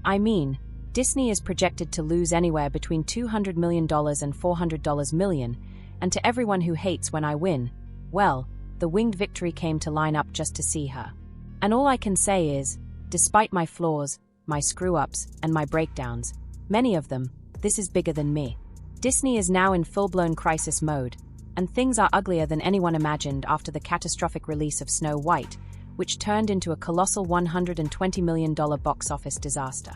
I mean, Disney is projected to lose anywhere between $200 million and $400 million, and to everyone who hates when I win, well, the winged victory came to line up just to see her. And all I can say is, despite my flaws, my screw-ups, and my breakdowns, many of them, this is bigger than me. Disney is now in full-blown crisis mode, and things are uglier than anyone imagined after the catastrophic release of Snow White, which turned into a colossal $120 million box office disaster.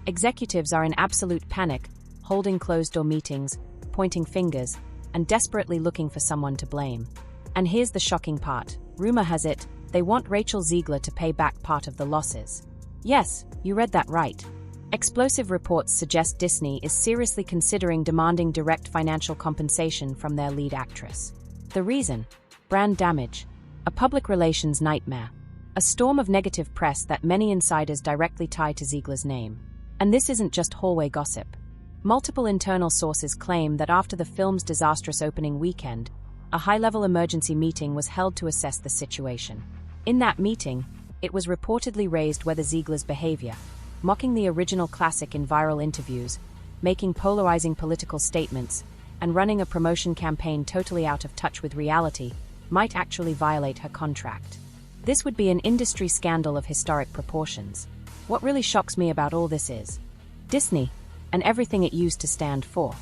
Executives are in absolute panic, holding closed-door meetings, pointing fingers, and desperately looking for someone to blame. And here's the shocking part. Rumor has it, they want Rachel Ziegler to pay back part of the losses. Yes, you read that right. Explosive reports suggest Disney is seriously considering demanding direct financial compensation from their lead actress. The reason? Brand damage. A public relations nightmare. A storm of negative press that many insiders directly tie to Ziegler's name. And this isn't just hallway gossip. Multiple internal sources claim that after the film's disastrous opening weekend, a high-level emergency meeting was held to assess the situation. In that meeting, it was reportedly raised whether Ziegler's behavior, mocking the original classic in viral interviews, making polarizing political statements, and running a promotion campaign totally out of touch with reality, might actually violate her contract. This would be an industry scandal of historic proportions. What really shocks me about all this is Disney, and everything it used to stand for.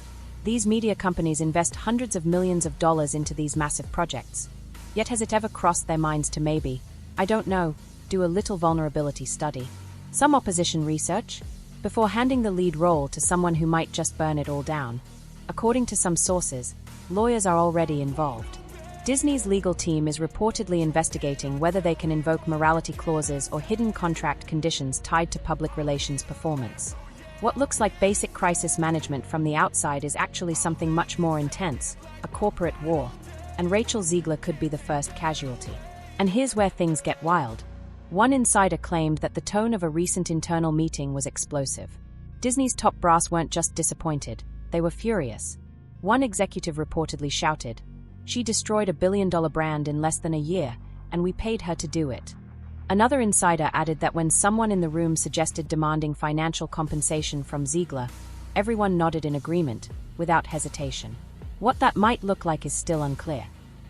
These media companies invest hundreds of millions of dollars into these massive projects. Yet has it ever crossed their minds to maybe, I don't know, do a little vulnerability study? Some opposition research? Before handing the lead role to someone who might just burn it all down. According to some sources, lawyers are already involved. Disney's legal team is reportedly investigating whether they can invoke morality clauses or hidden contract conditions tied to public relations performance. What looks like basic crisis management from the outside is actually something much more intense, a corporate war. And Rachel Ziegler could be the first casualty. And here's where things get wild. One insider claimed that the tone of a recent internal meeting was explosive. Disney's top brass weren't just disappointed, they were furious. One executive reportedly shouted, "She destroyed a billion-dollar brand in less than a year, and we paid her to do it." Another insider added that when someone in the room suggested demanding financial compensation from Ziegler, everyone nodded in agreement, without hesitation. What that might look like is still unclear.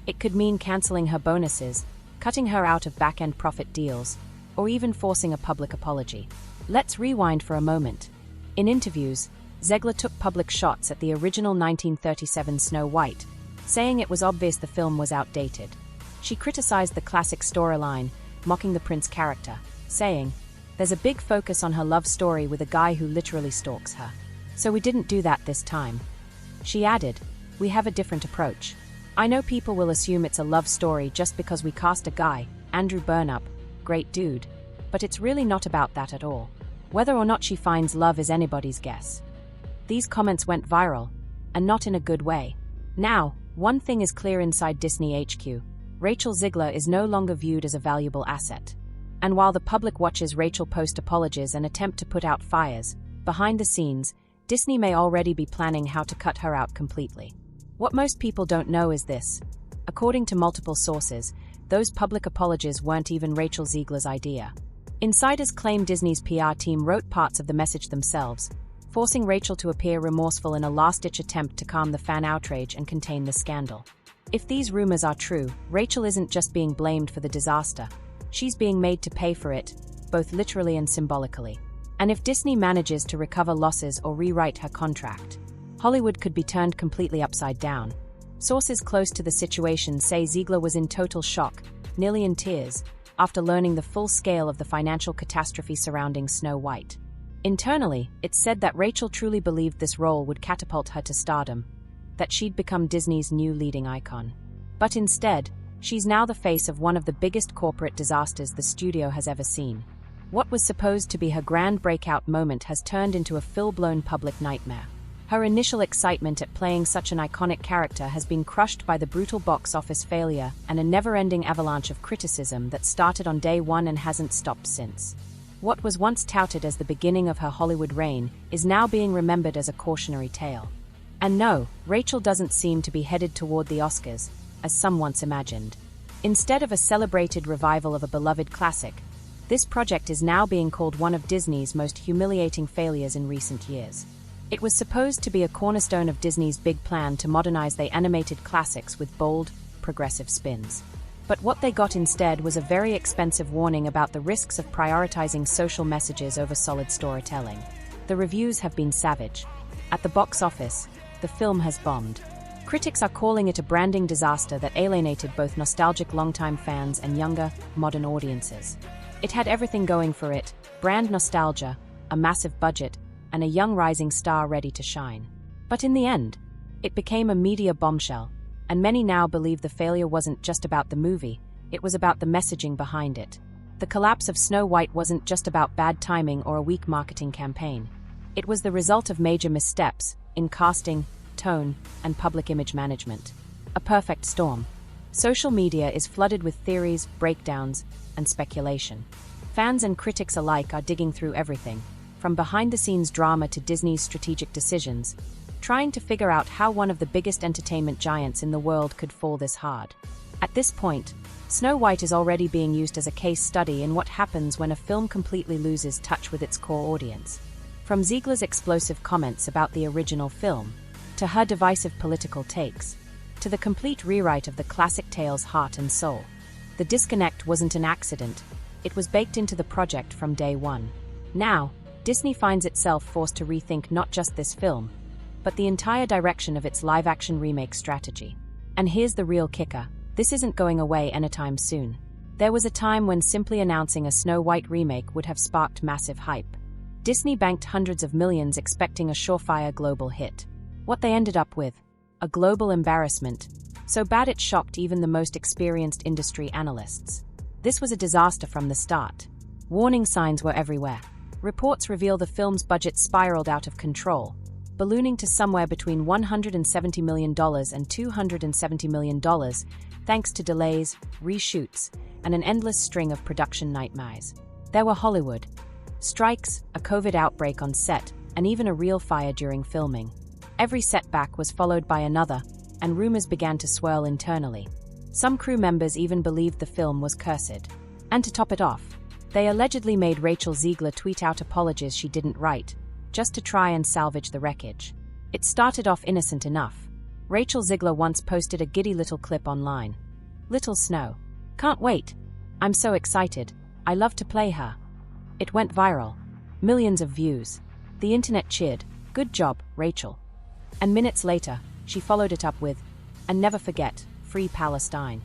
It could mean canceling her bonuses, cutting her out of back-end profit deals, or even forcing a public apology. Let's rewind for a moment. In interviews, Zegler took public shots at the original 1937 Snow White, saying it was obvious the film was outdated. She criticized the classic storyline, mocking the prince character, saying, "There's a big focus on her love story with a guy who literally stalks her. So we didn't do that this time." She added, "We have a different approach. I know people will assume it's a love story just because we cast a guy, Andrew Burnap, great dude, but it's really not about that at all. Whether or not she finds love is anybody's guess." These comments went viral, and not in a good way. Now, one thing is clear inside Disney HQ. Rachel Ziegler is no longer viewed as a valuable asset. And while the public watches Rachel post apologies and attempt to put out fires, behind the scenes, Disney may already be planning how to cut her out completely. What most people don't know is this. According to multiple sources, those public apologies weren't even Rachel Ziegler's idea. Insiders claim Disney's PR team wrote parts of the message themselves, forcing Rachel to appear remorseful in a last-ditch attempt to calm the fan outrage and contain the scandal. If these rumors are true, Rachel isn't just being blamed for the disaster. She's being made to pay for it, both literally and symbolically. And if Disney manages to recover losses or rewrite her contract, Hollywood could be turned completely upside down. Sources close to the situation say Ziegler was in total shock, nearly in tears, after learning the full scale of the financial catastrophe surrounding Snow White. Internally, it's said that Rachel truly believed this role would catapult her to stardom, that she'd become Disney's new leading icon. But instead, she's now the face of one of the biggest corporate disasters the studio has ever seen. What was supposed to be her grand breakout moment has turned into a full-blown public nightmare. Her initial excitement at playing such an iconic character has been crushed by the brutal box office failure and a never-ending avalanche of criticism that started on day one and hasn't stopped since. What was once touted as the beginning of her Hollywood reign is now being remembered as a cautionary tale. And no, Rachel doesn't seem to be headed toward the Oscars, as some once imagined. Instead of a celebrated revival of a beloved classic, This project is now being called one of Disney's most humiliating failures in recent years. It was supposed to be a cornerstone of Disney's big plan to modernize their animated classics with bold, progressive spins. But what they got instead was a very expensive warning about the risks of prioritizing social messages over solid storytelling. The reviews have been savage. At the box office, the film has bombed. Critics are calling it a branding disaster that alienated both nostalgic longtime fans and younger, modern audiences. It had everything going for it: brand nostalgia, a massive budget, and a young rising star ready to shine. But in the end, it became a media bombshell, and many now believe the failure wasn't just about the movie, it was about the messaging behind it. The collapse of Snow White wasn't just about bad timing or a weak marketing campaign. It was the result of major missteps in casting, tone, and public image management. A perfect storm. Social media is flooded with theories, breakdowns, and speculation. Fans and critics alike are digging through everything, from behind-the-scenes drama to Disney's strategic decisions, trying to figure out how one of the biggest entertainment giants in the world could fall this hard. At this point, Snow White is already being used as a case study in what happens when a film completely loses touch with its core audience. From Ziegler's explosive comments about the original film, to her divisive political takes, to the complete rewrite of the classic tale's heart and soul, the disconnect wasn't an accident, it was baked into the project from day one. Now, Disney finds itself forced to rethink not just this film, but the entire direction of its live-action remake strategy. And here's the real kicker: this isn't going away anytime soon. There was a time when simply announcing a Snow White remake would have sparked massive hype. Disney banked hundreds of millions expecting a surefire global hit. What they ended up with? A global embarrassment, so bad it shocked even the most experienced industry analysts. This was a disaster from the start. Warning signs were everywhere. Reports reveal the film's budget spiraled out of control, ballooning to somewhere between $170 million and $270 million, thanks to delays, reshoots, and an endless string of production nightmares. There were Hollywood strikes, a COVID outbreak on set, and even a real fire during filming. Every setback was followed by another, and rumors began to swirl internally. Some crew members even believed the film was cursed. And to top it off, they allegedly made Rachel Ziegler tweet out apologies she didn't write, just to try and salvage the wreckage. It started off innocent enough. Rachel Ziegler once posted a giddy little clip online. "Little Snow. Can't wait. I'm so excited. I love to play her." It went viral. Millions of views. The internet cheered. "Good job, Rachel." And minutes later, she followed it up with, "And never forget, free Palestine."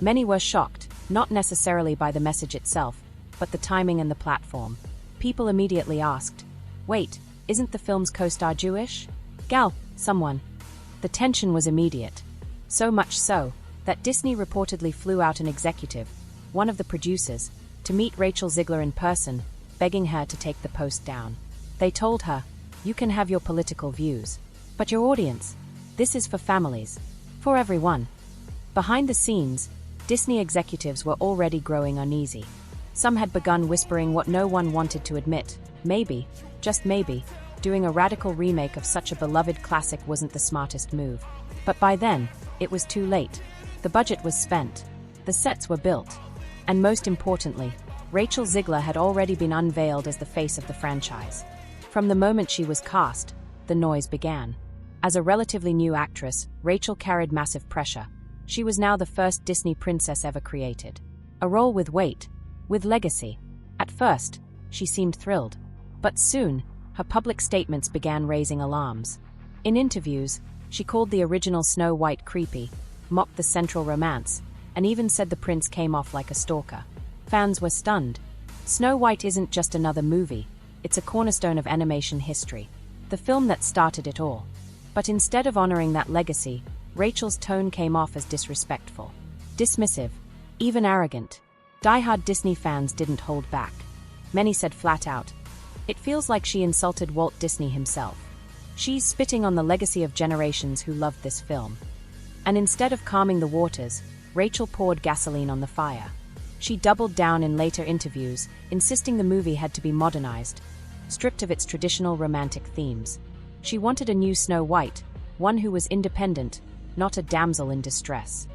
Many were shocked, not necessarily by the message itself, but the timing and the platform. People immediately asked, "Wait, isn't the film's co-star Jewish?" "Gal, someone." The tension was immediate. So much so, that Disney reportedly flew out an executive, one of the producers, to meet Rachel Ziegler in person, begging her to take the post down. They told her, "You can have your political views, but your audience, this is for families, for everyone." Behind the scenes, Disney executives were already growing uneasy. Some had begun whispering what no one wanted to admit: maybe, just maybe, doing a radical remake of such a beloved classic wasn't the smartest move. But by then, it was too late. The budget was spent. The sets were built. And most importantly, Rachel Ziegler had already been unveiled as the face of the franchise. From the moment she was cast, the noise began. As a relatively new actress, Rachel carried massive pressure. She was now the first Disney princess ever created. A role with weight, with legacy. At first, she seemed thrilled. But soon, her public statements began raising alarms. In interviews, she called the original Snow White creepy, mocked the central romance, and even said the prince came off like a stalker. Fans were stunned. Snow White isn't just another movie, it's a cornerstone of animation history, the film that started it all. But instead of honoring that legacy, Rachel's tone came off as disrespectful, dismissive, even arrogant. Die-hard Disney fans didn't hold back. Many said flat out, "It feels like she insulted Walt Disney himself. She's spitting on the legacy of generations who loved this film." And instead of calming the waters, Rachel poured gasoline on the fire. She doubled down in later interviews, insisting the movie had to be modernized, stripped of its traditional romantic themes. She wanted a new Snow White, one who was independent, not a damsel in distress.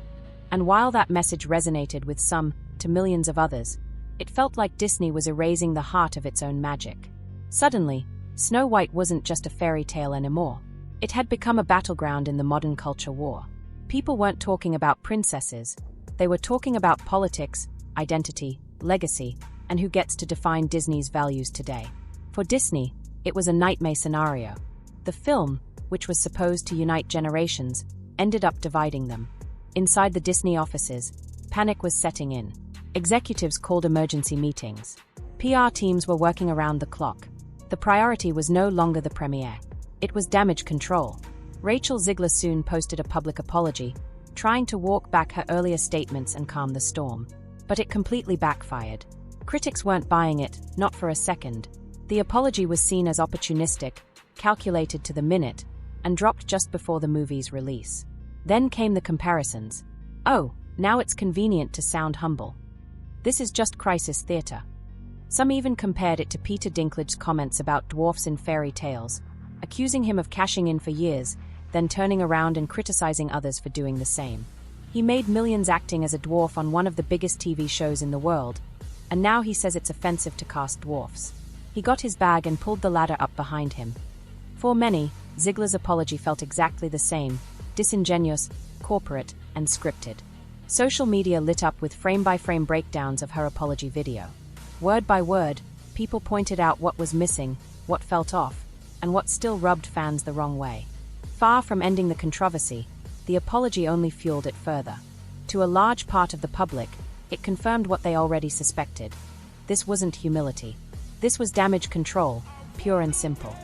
And while that message resonated with some, to millions of others, It felt like Disney was erasing the heart of its own magic. Suddenly, Snow White wasn't just a fairy tale anymore. It had become a battleground in the modern culture war. People weren't talking about princesses. They were talking about politics, identity, legacy, and who gets to define Disney's values today. For Disney, it was a nightmare scenario. The film, which was supposed to unite generations, ended up dividing them. Inside the Disney offices, panic was setting in. Executives called emergency meetings. PR teams were working around the clock. The priority was no longer the premiere. It was damage control. Rachel Ziegler soon posted a public apology, trying to walk back her earlier statements and calm the storm. But it completely backfired. Critics weren't buying it, not for a second. The apology was seen as opportunistic, calculated to the minute, and dropped just before the movie's release. Then came the comparisons. Oh, now it's convenient to sound humble. This is just crisis theater. Some even compared it to Peter Dinklage's comments about dwarfs in fairy tales, accusing him of cashing in for years, then turning around and criticizing others for doing the same. He made millions acting as a dwarf on one of the biggest TV shows in the world, and now he says it's offensive to cast dwarfs. He got his bag and pulled the ladder up behind him. For many, Ziegler's apology felt exactly the same, disingenuous, corporate, and scripted. Social media lit up with frame-by-frame breakdowns of her apology video. Word by word, people pointed out what was missing, what felt off, and what still rubbed fans the wrong way. Far from ending the controversy, the apology only fueled it further. To a large part of the public, it confirmed what they already suspected. This wasn't humility. This was damage control, pure and simple.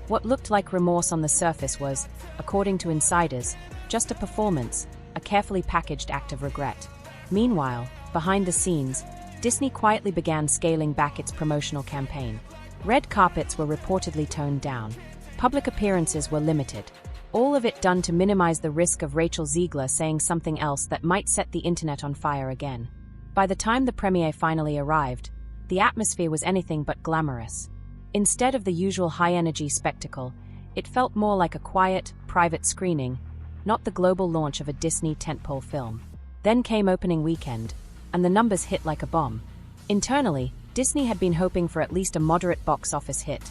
What looked like remorse on the surface was, according to insiders, just a performance, a carefully packaged act of regret. Meanwhile, behind the scenes, Disney quietly began scaling back its promotional campaign. Red carpets were reportedly toned down. Public appearances were limited. All of it done to minimize the risk of Rachel Ziegler saying something else that might set the internet on fire again. By the time the premiere finally arrived, the atmosphere was anything but glamorous. Instead of the usual high-energy spectacle, it felt more like a quiet, private screening, not the global launch of a Disney tentpole film. Then came opening weekend, and the numbers hit like a bomb. Internally, Disney had been hoping for at least a moderate box office hit,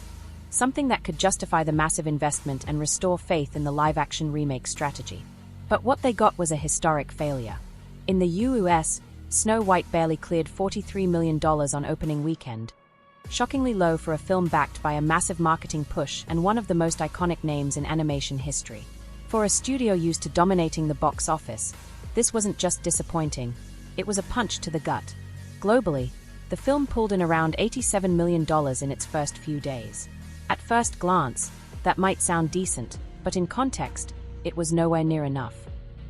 something that could justify the massive investment and restore faith in the live-action remake strategy. But what they got was a historic failure. In the US, Snow White barely cleared $43 million on opening weekend, shockingly low for a film backed by a massive marketing push and one of the most iconic names in animation history. For a studio used to dominating the box office, this wasn't just disappointing, it was a punch to the gut. Globally, the film pulled in around $87 million in its first few days. At first glance, that might sound decent, but in context, it was nowhere near enough.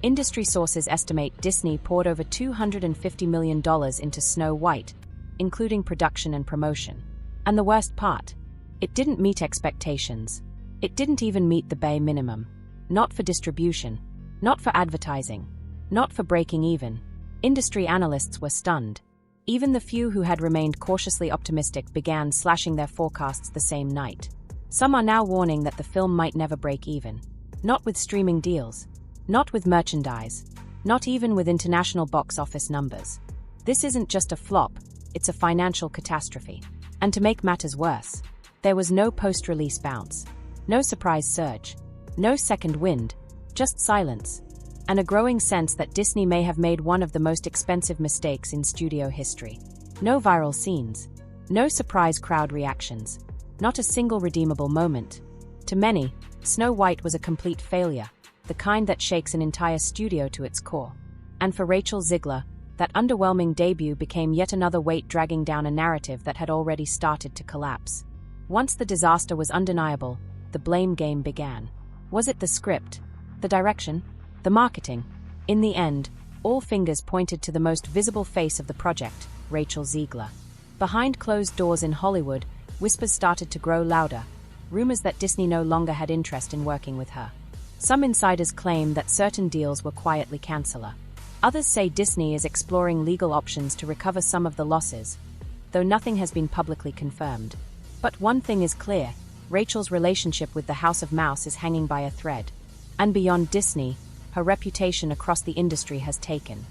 Industry sources estimate Disney poured over $250 million into Snow White, including production and promotion. And the worst part, it didn't meet expectations. It didn't even meet the bare minimum. Not for distribution, not for advertising, not for breaking even. Industry analysts were stunned. Even the few who had remained cautiously optimistic began slashing their forecasts the same night. Some are now warning that the film might never break even. Not with streaming deals. Not with merchandise. Not even with international box office numbers. This isn't just a flop, it's a financial catastrophe. And to make matters worse, there was no post-release bounce. No surprise surge. No second wind. Just silence. And a growing sense that Disney may have made one of the most expensive mistakes in studio history. No viral scenes. No surprise crowd reactions. Not a single redeemable moment. To many, Snow White was a complete failure, the kind that shakes an entire studio to its core. And for Rachel Ziegler, that underwhelming debut became yet another weight dragging down a narrative that had already started to collapse. Once the disaster was undeniable, the blame game began. Was it the script? The direction? The marketing? In the end, all fingers pointed to the most visible face of the project, Rachel Ziegler. Behind closed doors in Hollywood, whispers started to grow louder, rumors that Disney no longer had interest in working with her. Some insiders claim that certain deals were quietly canceller. Others say Disney is exploring legal options to recover some of the losses, though nothing has been publicly confirmed. But one thing is clear, Rachel's relationship with the House of Mouse is hanging by a thread. And beyond Disney, her reputation across the industry has taken